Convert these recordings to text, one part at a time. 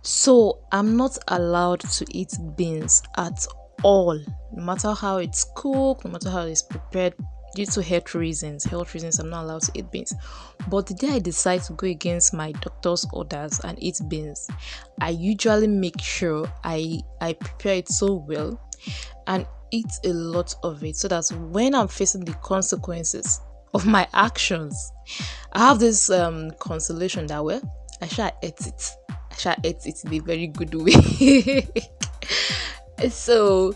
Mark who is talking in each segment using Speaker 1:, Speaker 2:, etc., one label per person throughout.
Speaker 1: So I'm not allowed to eat beans at all, no matter how it's cooked, no matter how it's prepared, due to health reasons. Health reasons, I'm not allowed to eat beans. But the day I decide to go against my doctor's orders and eat beans, I usually make sure I prepare it so well and eat a lot of it so that when I'm facing the consequences of my actions, I have this consolation that, well, I shall eat it. I shall eat it in a very good way. So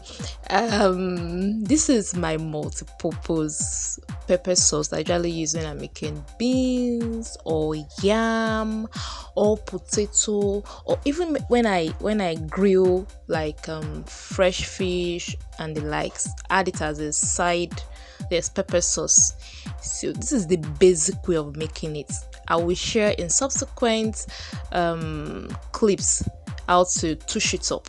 Speaker 1: this is my multi-purpose pepper sauce that I usually use when I'm making beans or yam or potato, or even when I grill like fresh fish and the likes. Add it as a side. There's pepper sauce. So this is the basic way of making it. I will share in subsequent clips how to touch it up.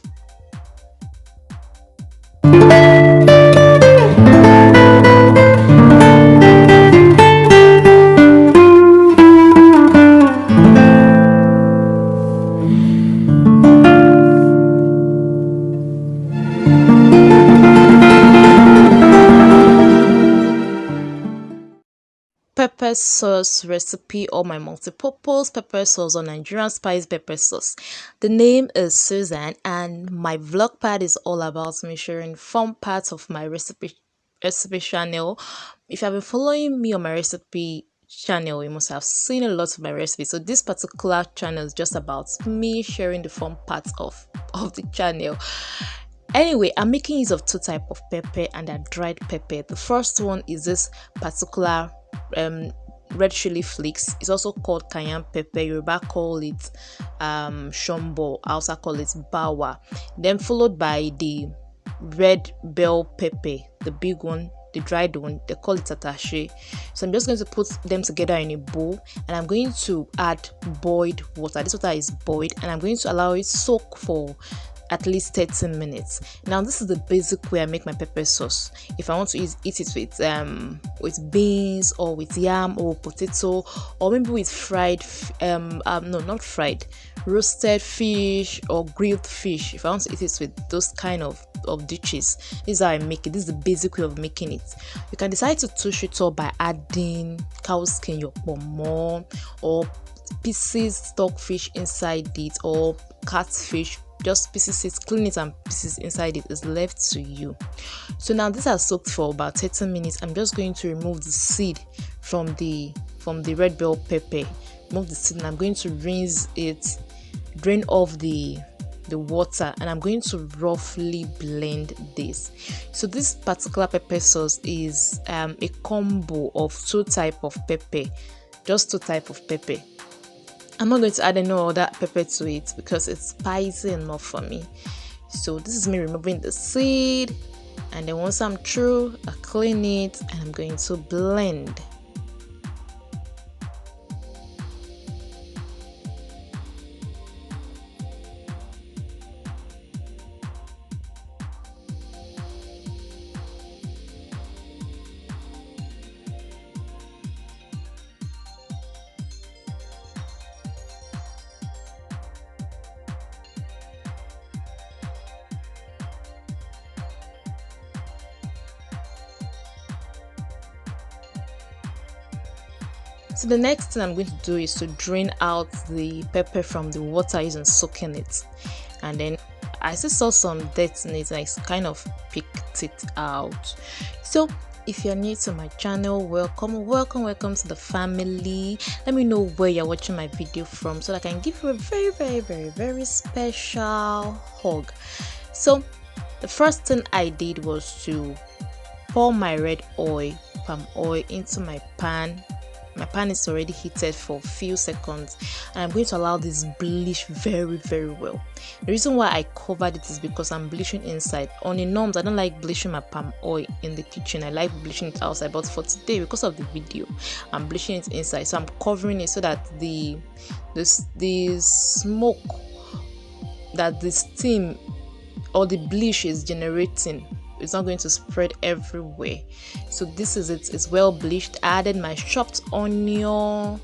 Speaker 1: Pepper sauce recipe, or my multi-purpose pepper sauce, or Nigerian spice pepper sauce. The name is Susan, and my vlog part is all about me sharing fun parts of my recipe channel. If you have been following me on my recipe channel, you must have seen a lot of my recipes. So this particular channel is just about me sharing the fun parts of the channel. Anyway, I'm making use of two types of pepper, and they're dried pepper. The first one is this particular red chili flakes. It's also called Cayenne pepper. Yoruba call it Shombo. I also call it Bawa. Then followed by the red bell pepper, the big one, the dried one. They call it Tatashe. So I'm just going to put them together in a bowl, and I'm going to add boiled water. This water is boiled, and I'm going to allow it soak for at least 30 minutes. Now this is the basic way I make my pepper sauce. If I want to eat it with beans or with yam or potato, or maybe with fried no, not fried, roasted fish or grilled fish, if I want to eat it with those kind of dishes, this is how I make it. This is the basic way of making it. You can decide to touch it up by adding cow skin, your ponmo, or pieces stockfish inside it, or catfish, just pieces. Clean it and pieces inside it is left to you. So now this has soaked for about 30 minutes. I'm just going to remove the seed from the red bell pepper. Remove the seed, and I'm going to rinse it, drain off the water, and I'm going to roughly blend this. So this particular pepper sauce is a combo of two type of pepper, just two type of pepper. I'm not going to add any other pepper to it because it's spicy enough for me. So this is me removing the seed, and then once I'm through, I clean it and I'm going to blend. So the next thing I'm going to do is to drain out the pepper from the water using soaking it, and then I still saw some dirt in it, and I kind of picked it out. So if you're new to my channel, welcome to the family. Let me know where you're watching my video from so that I can give you a very special hug. So the first thing I did was to pour my red oil, palm oil, into my pan. My pan is already heated for a few seconds, and I'm going to allow this bleach very well. The reason why I covered it is because I'm bleaching inside. On the norms, I don't like bleaching my palm oil in the kitchen. I like bleaching it outside, but for today, because of the video, I'm bleaching it inside. So I'm covering it so that the smoke, that the steam or the bleach is generating, it's not going to spread everywhere. So this is it. It's well bleached. I added my chopped onion,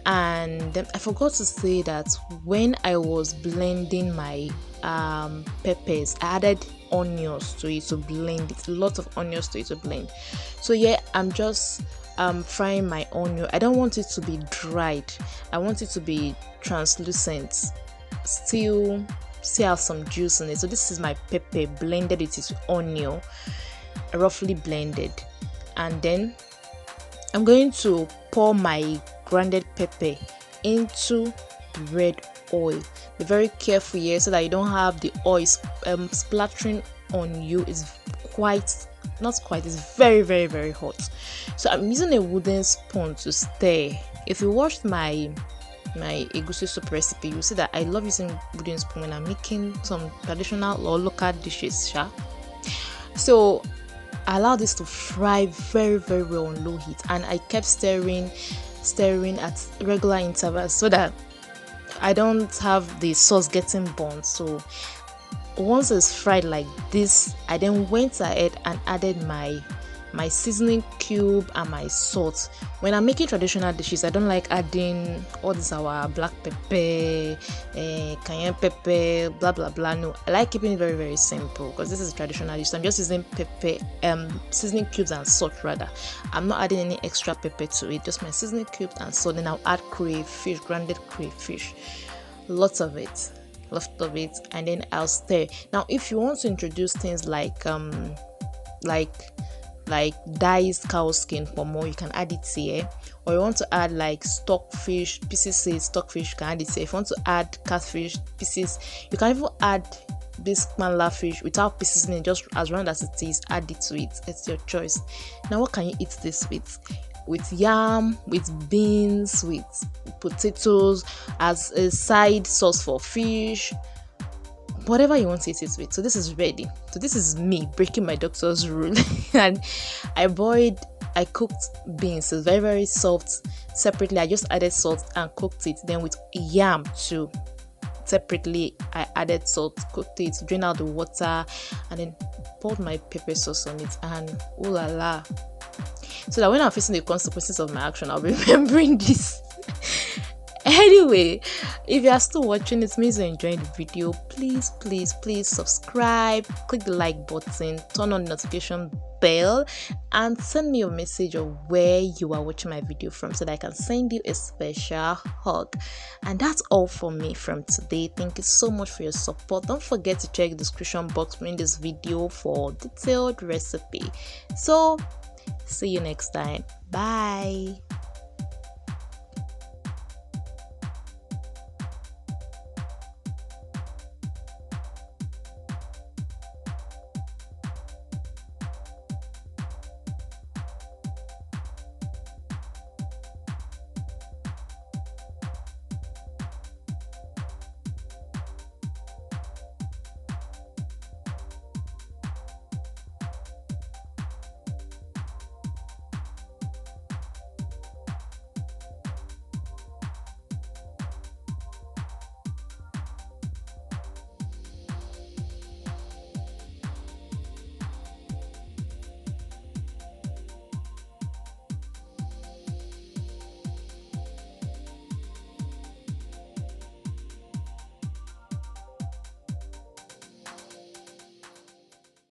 Speaker 1: And then I forgot to say that when I was blending my peppers, I added onions to it to blend it, a lot of onions to it to blend. So yeah, I'm just frying my onion. I don't want it to be dried, I want it to be translucent, still have some juice in it. So this is my pepper blended with its onion, roughly blended. And then I'm going to pour my grounded pepper into red oil. Be very careful here so that you don't have the oil splattering on you. It's it's very, very, very hot. So I'm using a wooden spoon to stir. If you watched my egusi soup recipe, you see that I love using wooden spoon when I'm making some traditional or local dishes. So I allow this to fry very, very well on low heat, and I kept stirring at regular intervals so that I don't have the sauce getting burnt. So once it's fried like this, I then went ahead and added my seasoning cube and my salt. When I'm making traditional dishes, I don't like adding all this our black pepper, cayenne pepper, blah blah blah. No, I like keeping it very, very simple because this is a traditional dish. So I'm just using pepper, seasoning cubes and salt rather. I'm not adding any extra pepper to it, just my seasoning cubes and salt. Then I'll add crayfish, grounded crayfish, lots of it, and then I'll stir. Now if you want to introduce things like diced cow skin ponmo, you can add it here. Or you want to add like stockfish pieces, say stockfish, you can add it here. If you want to add catfish pieces, you can even add this panla fish without pieces in it, just as round as it is, add it to it. It's your choice. Now what can you eat this with? With yam, with beans, with potatoes, as a side sauce for fish, whatever you want to eat it with. So this is ready. So this is me breaking my doctor's rule. And I cooked beans. It's very, very soft. Separately, I just added salt and cooked it. Then with yam too, separately, I added salt, cooked it, drained out the water, and then poured my pepper sauce on it. And ooh la la! So that when I'm facing the consequences of my action, I'll be remembering this. Anyway, if you are still watching, it means you're enjoying the video. Please subscribe, click the like button, turn on the notification bell, and send me a message of where you are watching my video from so that I can send you a special hug. And that's all for me from today. Thank you so much for your support. Don't forget to check the description box in this video for detailed recipe. So see you next time. Bye.